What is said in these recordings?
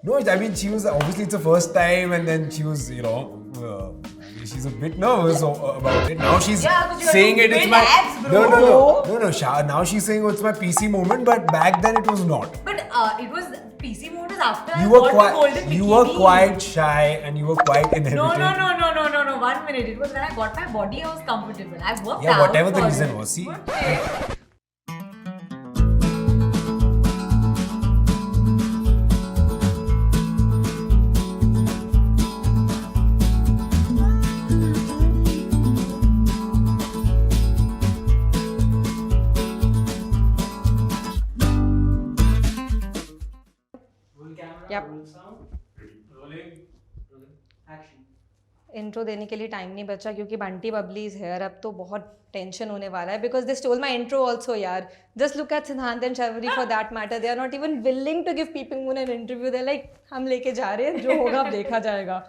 No, I mean, she was obviously it's the first time, and then she was, she's a bit nervous about it. Now she's saying it. It's my abs, no. bro. Now she's saying it's my PC moment, but back then it was not. But it was PC mode is after You I were got the golden bikini. you were quite shy, and you were quite inhibited. No. 1 minute. It was when I got my body, I was comfortable. I worked out. Yeah, whatever the for reason it. was. See. Okay. Yep. Intro देने के लिए time नहीं बचा क्योंकि Bunty Babli is here. अब तो बहुत tension होने वाला है because they stole my intro also यार. Just look at Siddhant and Sharvari for that matter. They are not even willing to give Peeping Moon an interview. They like हम लेके जा रहे हैं, जो होगा अब देखा जाएगा.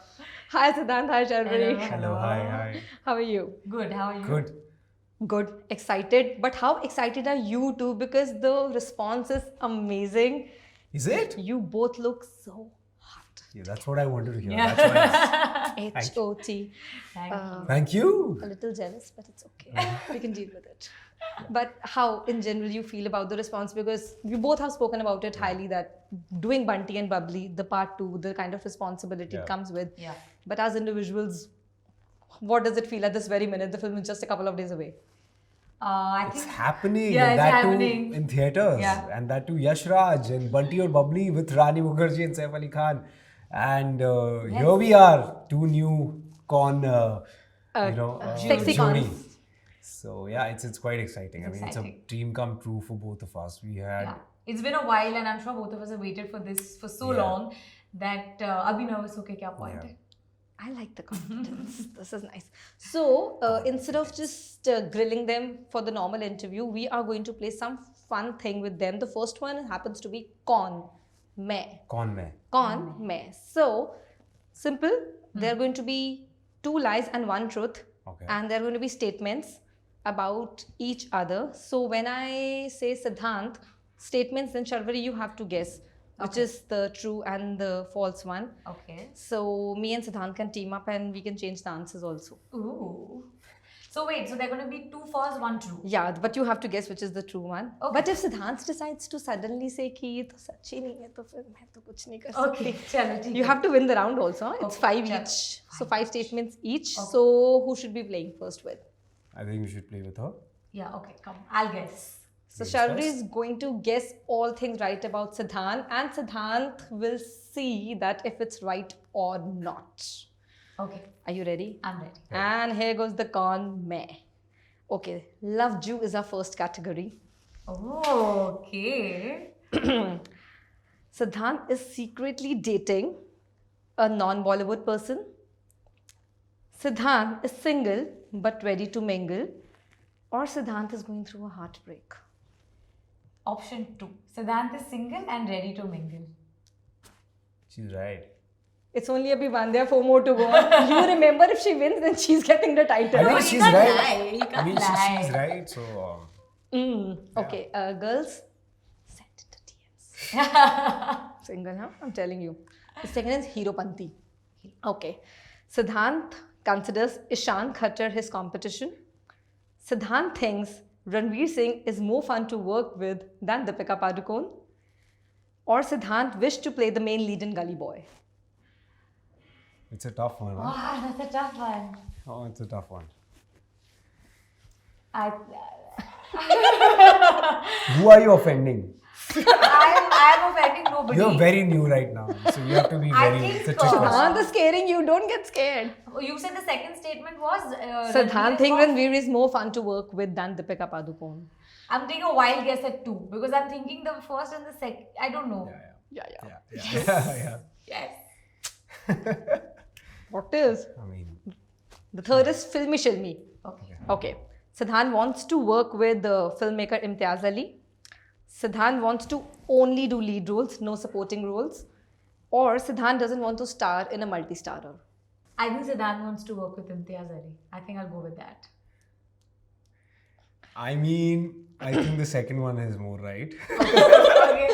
हाय सिद्धांत, हाय Sharvari. Hello, hi. How are you? Good. How are you? Good. Good, excited. But how excited are you too? Because the response is amazing. Is it? You both look so hot. Yeah, that's what I wanted to hear. That's why. HOT. Thank you. A little jealous, but it's okay. We can deal with it. But how, in general, you feel about the response? Because you both have spoken about it highly, that doing Bunty and Bubbly, the part 2, the kind of responsibility it comes with. Yeah. But as individuals, what does it feel at this very minute? The film is just a couple of days away. I It's think happening. Yeah, and it's that happening. too in theatres. Yeah. And that too Yash Raj and Bunty or Bubbly with Rani Mukherjee and Saif Ali Khan. And here we are, 2 new con, sexy Jodi. cons. So yeah, it's quite exciting. I mean, it's a exciting. dream come true for both of us. We had it's been a while, and I'm sure both of us have waited for this for so Yeah. long that abhi nervous hoke kya point Yeah. hai? I like the confidence. This is nice. So, instead of just grilling them for the normal interview, we are going to play some fun thing with them. The first one happens to be con me. con mein. Con me. So, simple. There are going to be 2 lies and 1 truth. Okay. And there are going to be statements about each other. So, when I say Siddhant, statements, then Sharvari, you have to guess which is the true and the false one. Okay. So me and Siddhant can team up and we can change the answers also. Ooh. So wait, so they're going to be 2 false, 1 true. Yeah, but you have to guess which is the true one. Okay. But if Siddhant decides to suddenly say कि ये तो सच ही नहीं है तो फिर मैं तो कुछ नहीं कर सकती. Okay, chalo, theek You hai. have to win the round also. It's Okay, 5 chalo. each. So 5 statements each. Okay. So who should be playing first with? I think we should play with her. Yeah, okay, come. I'll guess. So Ladies Sharvi first. is going to guess all things right about Siddhant, and Siddhant will see that if it's right or not. Okay, Are you ready? I'm ready. And here goes the con me. Okay, love Jew is our first category. Okay. Siddhant is secretly dating a non-Bollywood person. Siddhant is single but ready to mingle. Or Siddhant is going through a heartbreak. Option 2. Siddhant is single and ready to mingle. She's right. It's only a one. There are 4 more to go. You remember, if she wins, then she's getting the title. I mean, you she's can't right. lie, you can't I mean, lie. she's right. So Okay, girls, send it to DMs. Single, huh? I'm telling you. The second is Heropanti. Okay. Siddhant considers Ishan Khattar his competition. Siddhant thinks Ranveer Singh is more fun to work with than Deepika Padukone. Or Siddhant wished to play the main lead in Gully Boy. it's a tough one. Huh? Ah, that's a tough one. Oh, it's a tough one. Who are you offending? I'm offending nobody. You're very new right now, so you have to be I very. think It's a so. trick question. Siddhant is scaring you. Don't get scared. You said the second statement was Siddhant thinks was- Ranveer is more fun to work with than Deepika Padukone. I'm taking a wild guess at 2 because I'm thinking the first and the second. I don't know. Yeah. Yes. What is? I mean, The third is Filmi Shilmi. Okay. Okay. Siddhant wants to work with the filmmaker Imtiaz Ali. Siddhant wants to only do lead roles, no supporting roles. Or Siddhant doesn't want to star in a multi-starrer. I think Siddhant wants to work with Imtiaz Ali. I think I'll go with that. I think the second one is more right. Okay.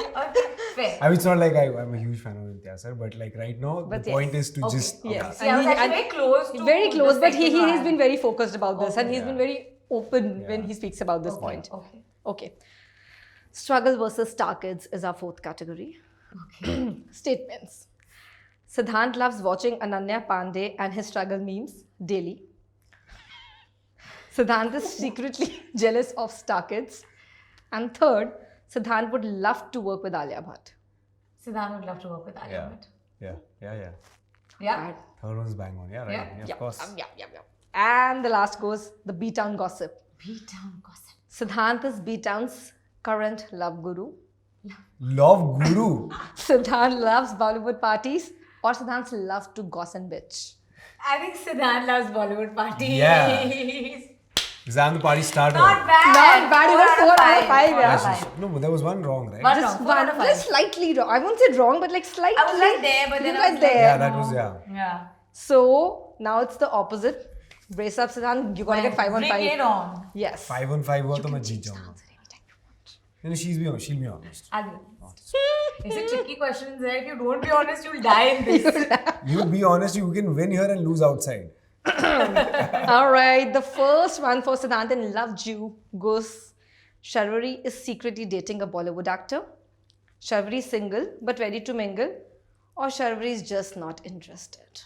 Fair. I mean, it's not like I'm a huge fan of Imtiaz sir, but like right now, But the yes. point is to Okay. just Yes. See, I was actually very close to Very close, the but he's second been one. very focused about this, and he's Yeah. been very open when Yeah. he speaks about this Okay, point. okay. Okay. Struggle versus star kids is our fourth category. Okay. Statements. Siddhant loves watching Ananya Pandey and his struggle memes daily. Siddhant is secretly jealous of star kids. And third, Siddhant would love to work with Alia Bhatt. Siddhant would love to work with Alia Yeah. Bhatt. Yeah. Yeah. Third one's bang on. Yeah, right. Yeah. Yeah, of course. Yeah. And the last goes the B-Town gossip. B-Town gossip. Siddhant is B-Town's current love guru. Love guru. Siddhant loves Bollywood parties, or Siddhant loves to gossip and bitch. I think Siddhant loves Bollywood parties. Yeah. Zan the party starter. Not bad. Not bad, you got 4 out of 5, yeah. Yes, yes. No, but there was one wrong, right? One Just wrong, 4 out of 5. just slightly wrong. I won't say wrong, but like slightly. I was right there, but then You I were was like, there. Yeah, that was, yeah. Yeah. So now it's the opposite. Brace up, Siddhant. You gotta get 5 on 5. Bring it on. Yes. 5 on 5 हुआ तो मैं जीत जाऊंगा. No, she'll be honest. I'll be honest. It's a tricky question there. If you don't be honest, you'll die in this. You be honest, you can win here and lose outside. All right. The first one for Siddhant in Love Jew goes Sharvari is secretly dating a Bollywood actor. Sharvari is single but ready to mingle. Or Sharvari is just not interested.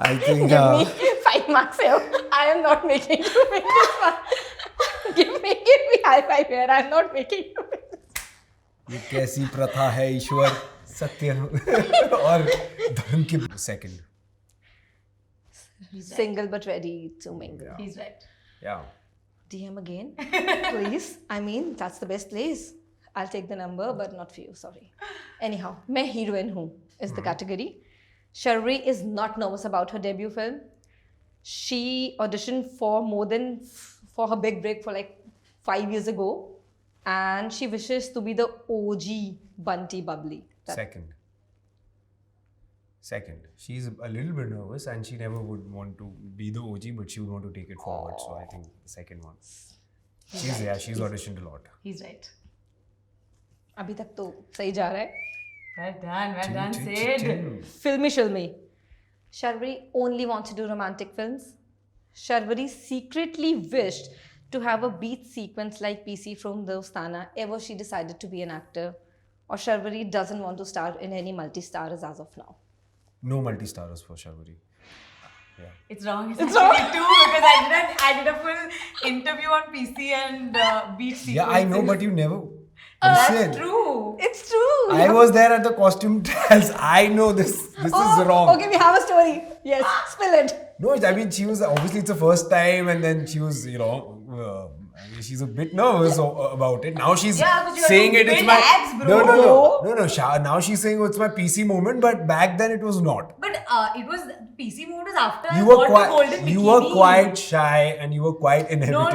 I think. Give me 5 marks here. I am not making you make this one. give me high five here. I am not making you make this. ये कैसी प्रथा है ईश्वर सत्य और धर्म की second. Single but ready to mingle. He's right. Yeah. DM again, please. I mean, that's the best place. I'll take the number, but not for you. Sorry. Anyhow, मैं heroine हूँ is the category. Sharvari is not nervous about her debut film. She auditioned for her big break for like 5 years ago, and she wishes to be the OG Bunty Bubbly. Second. She's a little bit nervous and she never would want to be the OG, but she would want to take it forward. So I think the second one. She's auditioned a lot. He's right. अभी तक तो सही जा रहा है. Well done, Sid. Filmy Shilmy. Sharvari only wants to do romantic films. Sharvari secretly wished to have a beat sequence like PC from Dostana ever she decided to be an actor. Or Sharvari doesn't want to star in any multi-stars as of now. No multi-stars for Sharvari. It's wrong. It's actually too, because I did a full interview on PC and beat sequence. Yeah, I know, but you never. That's Listen, true. It's true. I was there at the costume trials. I know this. This is wrong. Okay, we have a story. Yes, spill it. No, I mean, she was obviously it's the first time, and then she was, she's a bit nervous about it. Now she's Yeah, but you saying have it. to It's build my abs, bro. no. Now she's saying it's my PC moment, but back then it was not. But it was PC mode is after You I were got the golden you were bikini. quite shy, and you were quite inhibited. No.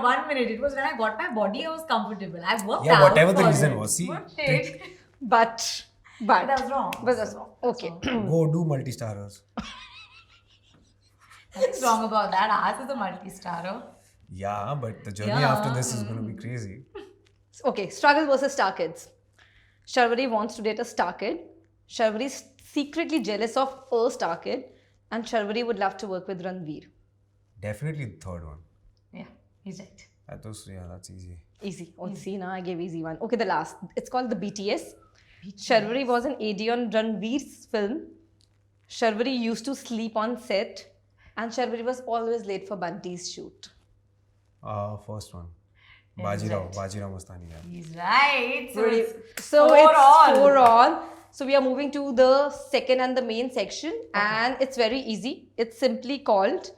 1 minute. It was when I got my body, I was comfortable. I worked Yeah, out. whatever the for reason it. was. See, Good shit. But But that was wrong. But that's wrong. Okay. go do multi-starers. Nothing's wrong about that. Ours is a multi-starrer. Yeah, but the journey Yeah. after this is going to be crazy. Okay, struggle versus star kids. Sharvari wants to date a star kid. Sharvari is secretly jealous of a star kid. And Sharvari would love to work with Ranveer. Definitely the third one. Yeah, he's right. That's easy. Easy. Oh, see, now I gave easy one. Okay, the last. It's called the BTS. Sharvari was an AD on Ranveer's film. Sharvari used to sleep on set. And Sharvari was always late for Bunty's shoot. First one. Yeah, he's Bajirao right. Mastani. Yeah. He's right. So Really? it's So four it's all. 4 all. So we are moving to the second and the main section. And it's very easy. It's simply called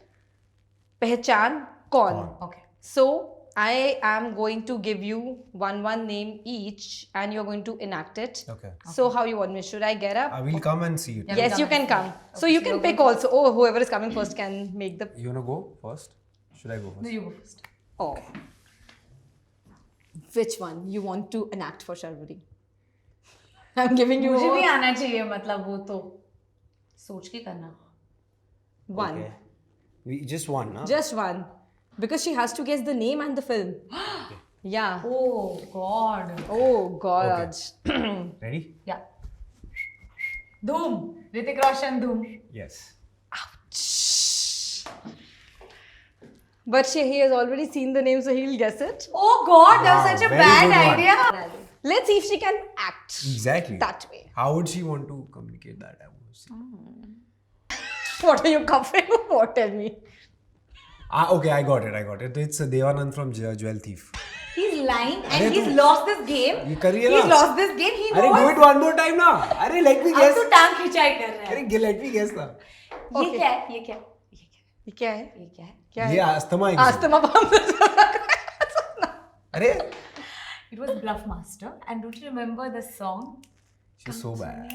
Pehchan Kaun. Okay. So I am going to give you one name each and you're going to enact it. Okay. So how you want me? Should I get up? I will come and see it. Yeah. Yes, come you can and come. see. So Okay, you so can you're pick going also. Oh, whoever is coming first can make the... You want to go first? Should I go first? No, you go first. Oh. Which one you want to enact for Sharvari? I'm giving you मुझे भी आना चाहिए मतलब वो तो सोच के करना. one. Okay. Just one, huh? Just one. because she has to guess the name and the film. Yeah. Oh God. Oh God. Ready? Yeah. Dhoom. Hrithik Roshan, Dhoom. Yes. But he has already seen the name, so he'll guess it. Oh God, that was Wow, such a very bad good one. idea. Let's see if she can act Exactly. that way. How would she want to communicate that? I would say. What are you covering for? Tell me. Okay, I got it. It's Devanand from Jewel Thief. He's lying Arey, and he's tu- lost this game. ये करिए He's ना. lost this game. He Arey, knows. do it one more time now. Arey, let me अब guess. तू टांग खिंचाई कर रहा है. Arey, let me guess ना. ये Okay. क्या है? ये क्या है? ये क्या है? ये क्या है? क्या ये है? अस्थमा है. Asthma bomb. अरे, It was Bluff Master. And don't you remember the song? she's so bad.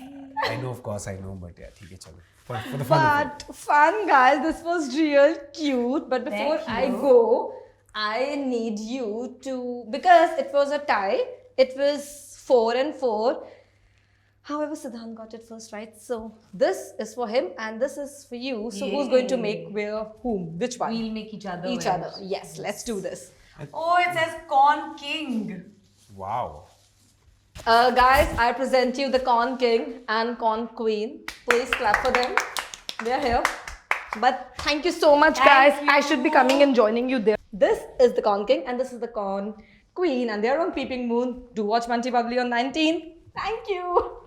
I know, of course, I know, but yeah, ठीक है चलो. For the fun of it. But fun, guys. This was real cute. But before Thank I you. go, I need you to, because it was a tie. It was 4-4. However, Siddhant got it first, right? So this is for him and this is for you. So who's going to make where whom? Which one? We'll make each other. Each wear. other. Yes, let's do this. Oh, it says Corn King. Wow. Guys, I present you the Corn King and Corn Queen. Please clap for them. They're here. But thank you so much, guys. Thank I should be coming and joining you there. This is the Corn King and this is the Corn Queen, and they're on Peeping Moon. Do watch Manti Bubbly on 19. Thank you.